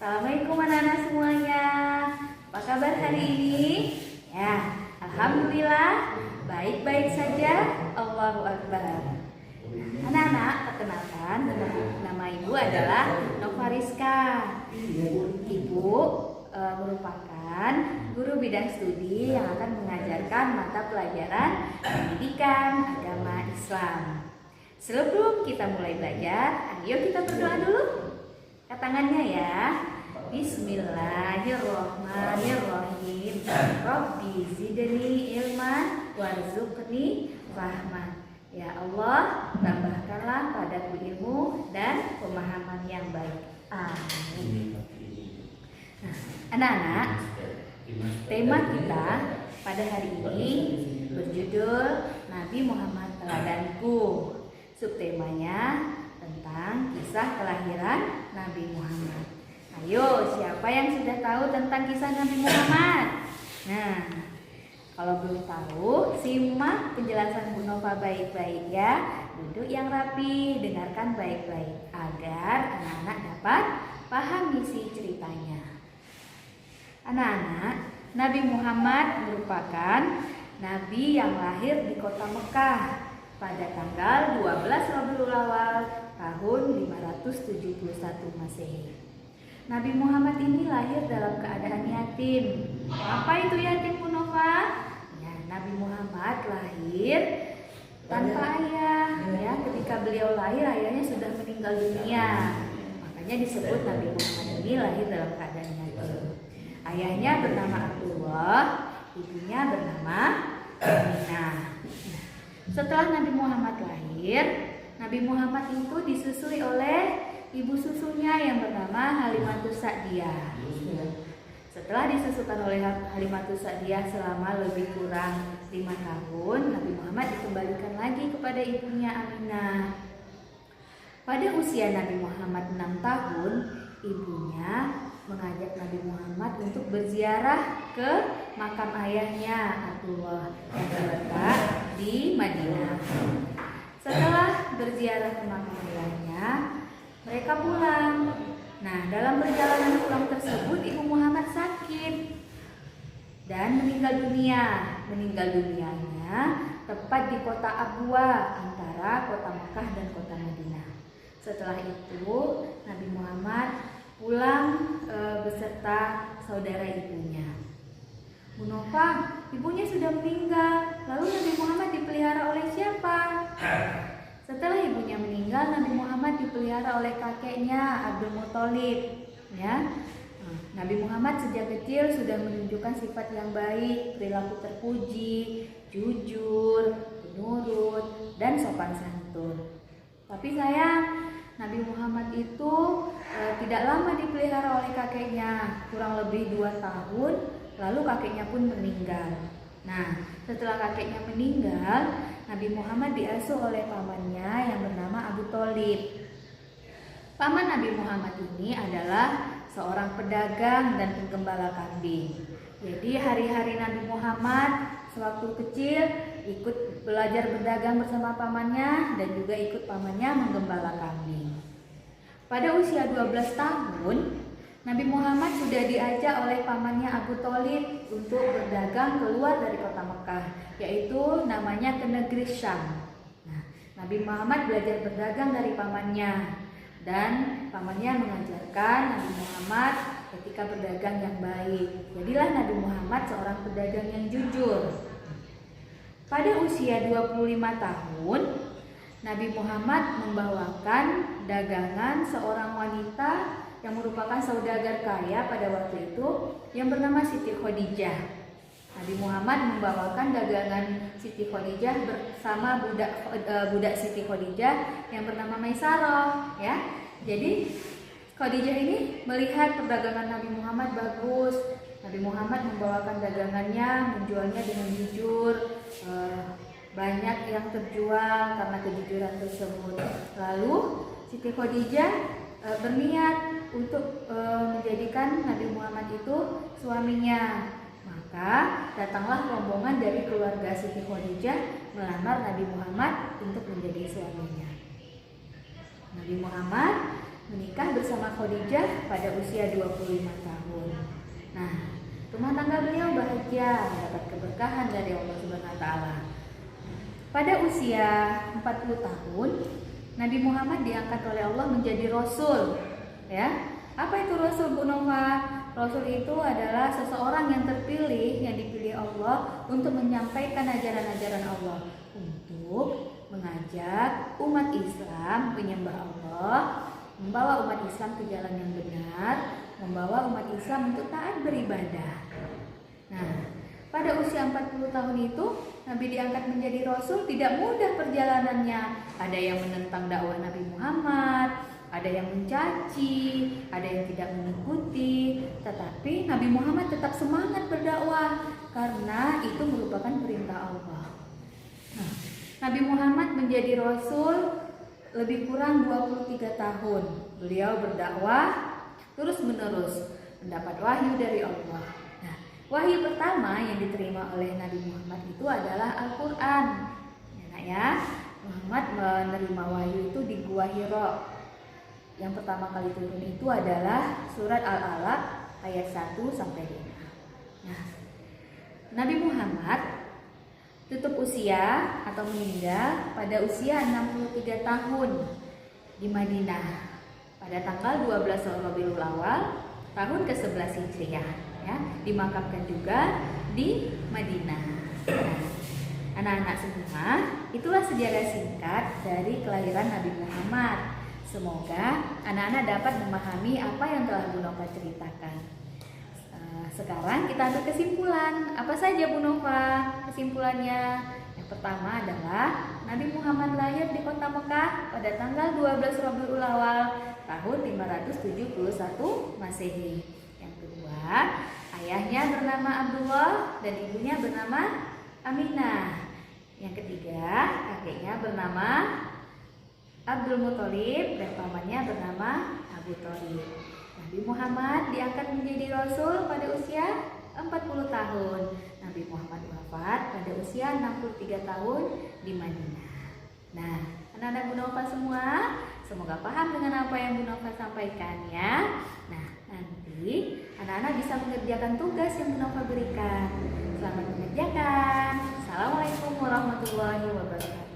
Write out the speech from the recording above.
Assalamualaikum anak-anak semuanya. Apa kabar hari ini? Ya, alhamdulillah baik-baik saja. Allahu Akbar. Anak-anak, perkenalkan, nama ibu adalah Nova Rizka. Ibu merupakan guru bidang studi yang akan mengajarkan mata pelajaran pendidikan agama Islam. Sebelum kita mulai belajar, ayo kita berdoa dulu. Angkat tangannya ya. Bismillahirrahmanirrahim. Rabbi zidni ilman warzuqni rahman. Ya Allah, tambahkanlah padaku ilmu dan pemahaman yang baik. Amin. Nah, anak-anak, tema kita pada hari ini berjudul Nabi Muhammad Teladanku. Subtemanya tentang kisah kelahiran Nabi Muhammad. Ayo, siapa yang sudah tahu tentang kisah Nabi Muhammad? Nah, kalau belum tahu, simak penjelasan Bu Nova baik-baik ya. Duduk yang rapi, dengarkan baik-baik agar anak-anak dapat paham isi ceritanya. Anak-anak, Nabi Muhammad merupakan Nabi yang lahir di kota Mekah pada tanggal 12 Rabiul Awal tahun 571 Masehi. Nabi Muhammad ini lahir dalam keadaan yatim. Apa itu yatim, Bu Nova? Ya, Nabi Muhammad lahir tanpa ayah. Ya, ketika beliau lahir ayahnya sudah meninggal dunia. Makanya disebut Nabi Muhammad ini lahir dalam keadaan yatim. Ayahnya bernama Abdullah, ibunya bernama Aminah. Setelah Nabi Muhammad lahir, Nabi Muhammad itu disusui oleh ibu susunya yang bernama Halimatus Sa'diyah. Setelah disusukan oleh Halimatus Sa'diyah selama lebih kurang 5 tahun, Nabi Muhammad dikembalikan lagi kepada ibunya Aminah. Pada usia Nabi Muhammad 6 tahun, ibunya mengajak Nabi Muhammad untuk berziarah ke makam ayahnya Abdullah yang terletak di Madinah. Setelah berziarah ke makam ayahnya, mereka pulang. Nah, dalam perjalanan pulang tersebut Ibu Muhammad sakit dan meninggal dunia. Meninggal dunianya tepat di kota Abwa antara kota Mekah dan kota Madinah. Setelah itu Nabi Muhammad pulang beserta saudara ibunya. Bu Nova, ibunya sudah meninggal. Lalu Nabi Muhammad dipelihara oleh siapa? Setelah ibunya meninggal, Nabi Muhammad dipelihara oleh kakeknya Abdul Muthalib. Ya, Nabi Muhammad sejak kecil sudah menunjukkan sifat yang baik, perilaku terpuji, jujur, penurut, dan sopan santun. Tapi sayang, Nabi Muhammad itu tidak lama dipelihara oleh kakeknya, kurang lebih 2 tahun, lalu kakeknya pun meninggal. Nah, setelah kakeknya meninggal, Nabi Muhammad diasuh oleh pamannya yang bernama Abu Thalib. Paman Nabi Muhammad ini adalah seorang pedagang dan penggembala kambing. Jadi hari-hari Nabi Muhammad sewaktu kecil ikut belajar berdagang bersama pamannya dan juga ikut pamannya menggembala kambing. Pada usia 12 tahun, Nabi Muhammad sudah diajak oleh pamannya Abu Thalib untuk berdagang keluar dari kota Mekah, yaitu namanya ke negeri Syam. Nah, Nabi Muhammad belajar berdagang dari pamannya dan pamannya mengajarkan Nabi Muhammad ketika berdagang yang baik. Jadilah Nabi Muhammad seorang pedagang yang jujur. Pada usia 25 tahun, Nabi Muhammad membawakan dagangan seorang wanita yang merupakan saudagar kaya pada waktu itu yang bernama Siti Khadijah. Nabi Muhammad membawakan dagangan Siti Khadijah bersama budak Siti Khadijah yang bernama Maisarah, ya. Jadi Khadijah ini melihat perdagangan Nabi Muhammad bagus. Nabi Muhammad membawakan dagangannya, menjualnya dengan jujur. Banyak yang terjual karena kejujuran tersebut. Lalu Siti Khadijah berniat untuk menjadikan Nabi Muhammad itu suaminya. Maka datanglah rombongan dari keluarga Siti Khadijah melamar Nabi Muhammad untuk menjadi suaminya. Nabi Muhammad menikah bersama Khadijah pada usia 25 tahun. Nah, rumah tangga beliau bahagia, mendapat keberkahan dari Allah Subhanahu wa taala. Pada usia 40 tahun, Nabi Muhammad diangkat oleh Allah menjadi rasul. Ya. Apa itu rasul, Bu Nova? Rasul itu adalah seseorang yang terpilih, yang dipilih Allah untuk menyampaikan ajaran-ajaran Allah, untuk mengajak umat Islam menyembah Allah, membawa umat Islam ke jalan yang benar, membawa umat Islam untuk taat beribadah. Nah, pada usia 40 tahun itu Nabi diangkat menjadi rasul. Tidak mudah perjalanannya. Ada yang menentang dakwah Nabi Muhammad, ada yang mencaci, ada yang tidak mengikuti. Tetapi Nabi Muhammad tetap semangat berdakwah karena itu merupakan perintah Allah. Nah, Nabi Muhammad menjadi rasul lebih kurang 23 tahun. Beliau berdakwah terus menerus, mendapat wahyu dari Allah. Nah, wahyu pertama yang diterima oleh Nabi Muhammad itu adalah Al-Quran. Ya, Muhammad menerima wahyu itu di Gua Hira. Yang pertama kali turun itu adalah surat Al-Alaq ayat 1 sampai 5. Nah, Nabi Muhammad tutup usia atau meninggal pada usia 63 tahun di Madinah pada tanggal 12 Rabiul Awal tahun ke-11 Hijriah, ya, dimakamkan juga di Madinah. Nah, anak-anak semua, itulah sejarah singkat dari kelahiran Nabi Muhammad. Semoga anak-anak dapat memahami apa yang telah Bu Nova ceritakan. Sekarang kita ambil kesimpulan. Apa saja Bu Nova kesimpulannya? Yang pertama adalah Nabi Muhammad lahir di kota Mekah pada tanggal 12 Rabiul Awal tahun 571 Masehi. Yang kedua, ayahnya bernama Abdullah dan ibunya bernama Aminah. Yang ketiga, kakeknya bernama Abdul Muthalib dan pamannya bernama Abu Thalib. Nabi Muhammad diangkat menjadi rasul pada usia 40 tahun. Nabi Muhammad wafat pada usia 63 tahun di Madinah. Nah, anak-anak Bu Nova semua, semoga paham dengan apa yang Bu Nova sampaikan ya. Nah, nanti anak-anak bisa mengerjakan tugas yang Bu Nova berikan. Selamat mengerjakan. Assalamualaikum warahmatullahi wabarakatuh.